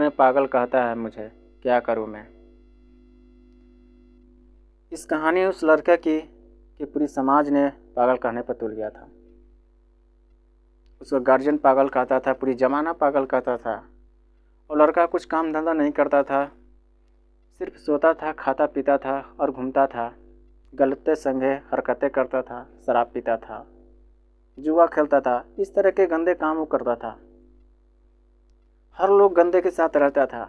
ने पागल कहता है मुझे, क्या करूं मैं। इस कहानी उस लड़के की कि पूरी समाज ने पागल कहने पर तुल गया था। उसका गार्जियन पागल कहता था, पूरी जमाना पागल कहता था। और लड़का कुछ काम धंधा नहीं करता था, सिर्फ सोता था, खाता पीता था और घूमता था। गलत संगे हरकतें करता था, शराब पीता था, जुआ खेलता था, इस तरह के गंदे काम वो करता था। हर लोग गंदे के साथ रहता था।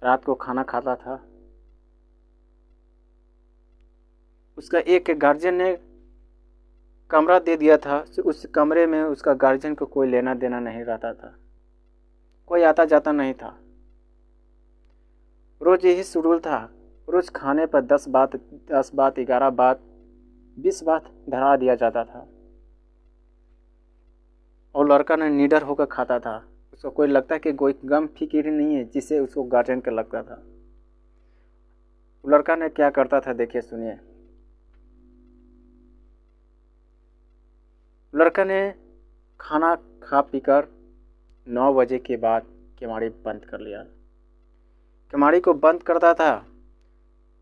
रात को खाना खाता था। उसका एक गार्जियन ने कमरा दे दिया था, उस कमरे में उसका गार्जियन को कोई लेना देना नहीं रहता था, कोई आता जाता नहीं था। रोज यही शेड्यूल था। रोज खाने पर 10 बात, 11 बात, 20 बात धरा दिया जाता था। और लड़का ने निडर होकर खाता था। उसको कोई लगता कि कोई गम फिक्र नहीं है जिसे उसको गार्जियन का लगता था। लड़का ने क्या करता था, देखिए सुनिए। लड़का ने खाना खा पीकर 9 बजे के बाद केवाड़ी बंद कर लिया। केवाड़ी को बंद करता था।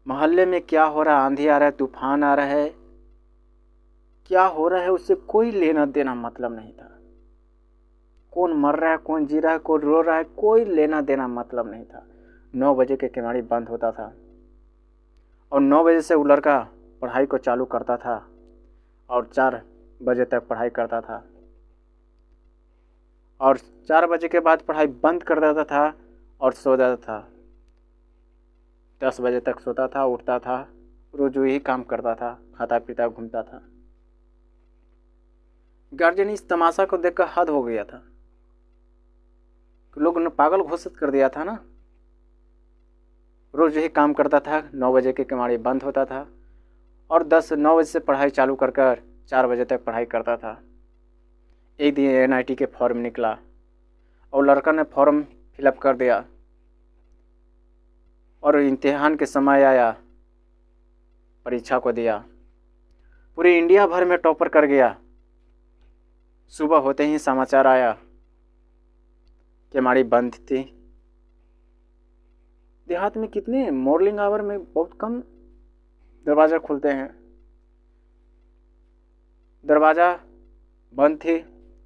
मोहल्ले में क्या हो रहा है, आंधी आ रहा है, तूफान आ रहा है, क्या हो रहा है, उससे कोई लेना देना मतलब नहीं था। कौन मर रहा है, कौन जी रहा है, कौन रो रहा है, कोई लेना देना मतलब नहीं था। 9 बजे के केवाड़ी बंद होता था और 9 बजे से वो लड़का पढ़ाई को चालू करता था और 4 बजे तक पढ़ाई करता था। और 4 बजे के बाद पढ़ाई बंद कर देता था और सो जाता था। 10 बजे तक सोता था, उठता था, रोज वही काम करता था, खाता पीता घूमता था। गार्जियन इस तमाशा को देखकर हद हो गया था। लोग ने पागल घोषित कर दिया था ना। रोज यही काम करता था, 9 बजे के केवाड़ी बंद होता था और 9 बजे से पढ़ाई चालू कर 4 बजे तक पढ़ाई करता था। एक दिन NIT के फॉर्म निकला और लड़का ने फॉर्म फिलअप कर दिया और इम्तिहान के समय आया, परीक्षा को दिया। पूरे इंडिया भर में टॉपर कर गया। सुबह होते ही समाचार आया, केवाड़ी बंद थी। देहात में कितने मॉर्निंग आवर में बहुत कम दरवाज़ा खुलते हैं। दरवाज़ा बंद थी।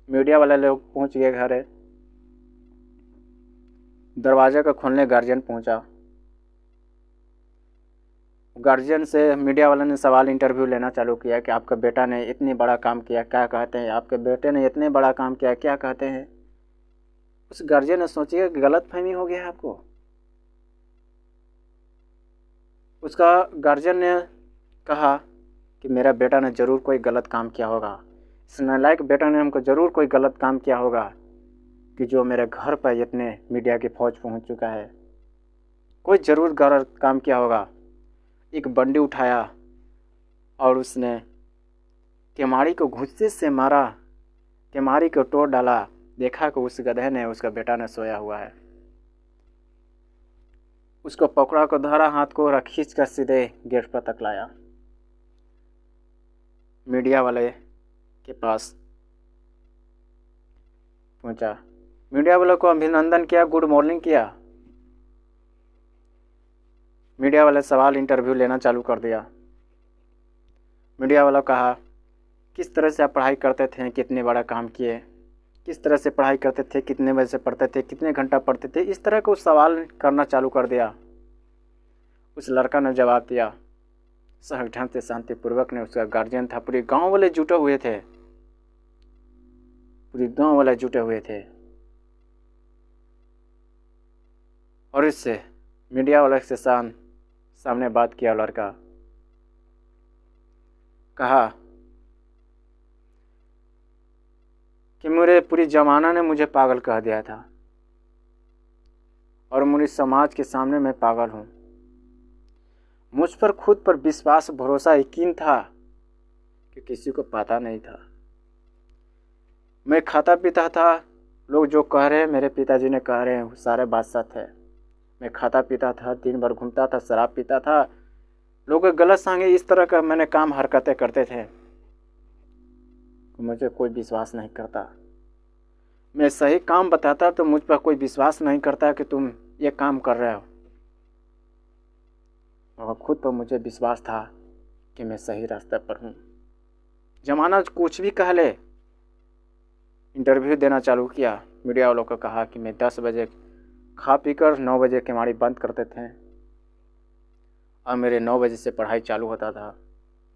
मीडिया वाले लोग पहुंच गए घर है। दरवाजे का खोलने गार्जियन पहुंचा। गार्जियन से मीडिया वाले ने सवाल इंटरव्यू लेना चालू किया कि आपका बेटा ने इतनी बड़ा काम किया, क्या कहते हैं, आपके बेटे ने इतने बड़ा काम किया, क्या कहते हैं। उस गार्जियन ने सोचिए कि गलत फहमी हो गया है आपको। उसका गार्जियन ने कहा कि मेरा बेटा ने ज़रूर कोई गलत काम किया होगा, इस नालायक बेटा ने हमको ज़रूर कोई गलत काम किया होगा कि जो मेरे घर पर इतने मीडिया की फौज पहुंच चुका है। कोई ज़रूर गलत काम किया होगा। एक बंडी उठाया और उसने केवाड़ी को घुस्से से मारा, केवाड़ी को तोड़ डाला। देखा कि उस गधे ने, उसका बेटा ने सोया हुआ है। उसको पकड़ा को धरा, हाथ को खींच कर सीधे गेट पर तक लाया। मीडिया वाले के पास पहुंचा। मीडिया वालों को अभिनंदन किया, गुड मॉर्निंग किया। मीडिया वाले सवाल इंटरव्यू लेना चालू कर दिया। मीडिया वालों कहा, किस तरह से आप पढ़ाई करते थे, कितने बड़ा काम किए, किस तरह से पढ़ाई करते थे, कितने बजे से पढ़ते थे, कितने घंटा पढ़ते थे, इस तरह को सवाल करना चालू कर दिया। उस लड़का ने जवाब दिया सहज ढंग से, शांतिपूर्वक ने। उसका गार्जियन था। पूरे गांव वाले जुटे हुए थे, पूरे गांव वाले जुटे हुए थे। और इससे मीडिया वाले से सामने बात किया। लड़का कहा कि मेरे पूरी जमाना ने मुझे पागल कह दिया था और मेरी समाज के सामने मैं पागल हूँ। मुझ पर खुद पर विश्वास, भरोसा, यकीन था कि किसी को पता नहीं था। मैं खाता पीता था। लोग जो कह रहे हैं, मेरे पिताजी ने कह रहे हैं, सारे बात सच है। मैं खाता पीता था, दिन भर घूमता था, शराब पीता था, लोग गलत सांगे, इस तरह का मैंने काम हरकतें करते थे। मुझे कोई विश्वास नहीं करता। मैं सही काम बताता तो मुझ पर कोई विश्वास नहीं करता कि तुम ये काम कर रहे हो, मगर खुद पर मुझे विश्वास था कि मैं सही रास्ते पर हूँ। ज़माना कुछ भी कह ले, इंटरव्यू देना चालू किया। मीडिया वालों को कहा कि मैं 10 बजे खा पी कर 9 बजे केवाड़ी बंद करते थे और मेरे 9 बजे से पढ़ाई चालू होता था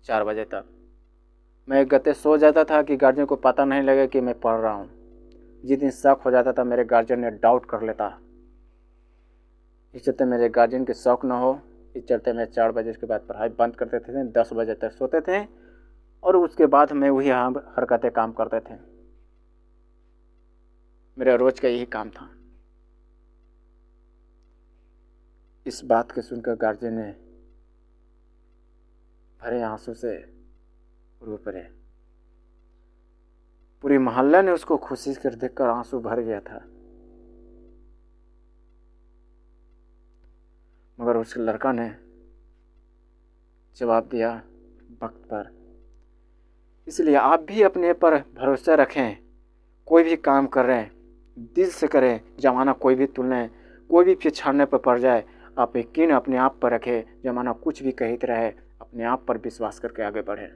4 बजे तक। मैं गते सो जाता था कि गार्जियन को पता नहीं लगे कि मैं पढ़ रहा हूँ। जिस दिन शक हो जाता था मेरे गार्जियन ने डाउट कर लेता। इस चलते मेरे गार्जियन के शौक न हो, इस चलते मैं 4 बजे के बाद पढ़ाई बंद करते थे, 10 बजे तक सोते थे और उसके बाद मैं वही हरकतें काम करते थे। मेरा रोज का यही काम था। इस बात को सुनकर गार्जियन ने भरे आंसू से रो पड़े। पूरी मोहल्ला ने उसको खुशी कर देखकर आंसू भर गया था, मगर उस लड़का ने जवाब दिया वक्त पर। इसलिए आप भी अपने पर भरोसा रखें। कोई भी काम कर रहे हैं दिल से करें। ज़माना कोई भी तुलने, कोई भी पिछाड़ने पर पड़ जाए, आप यकीन अपने आप पर रखें। ज़माना कुछ भी कहते रहे, अपने आप पर विश्वास करके आगे बढ़ें।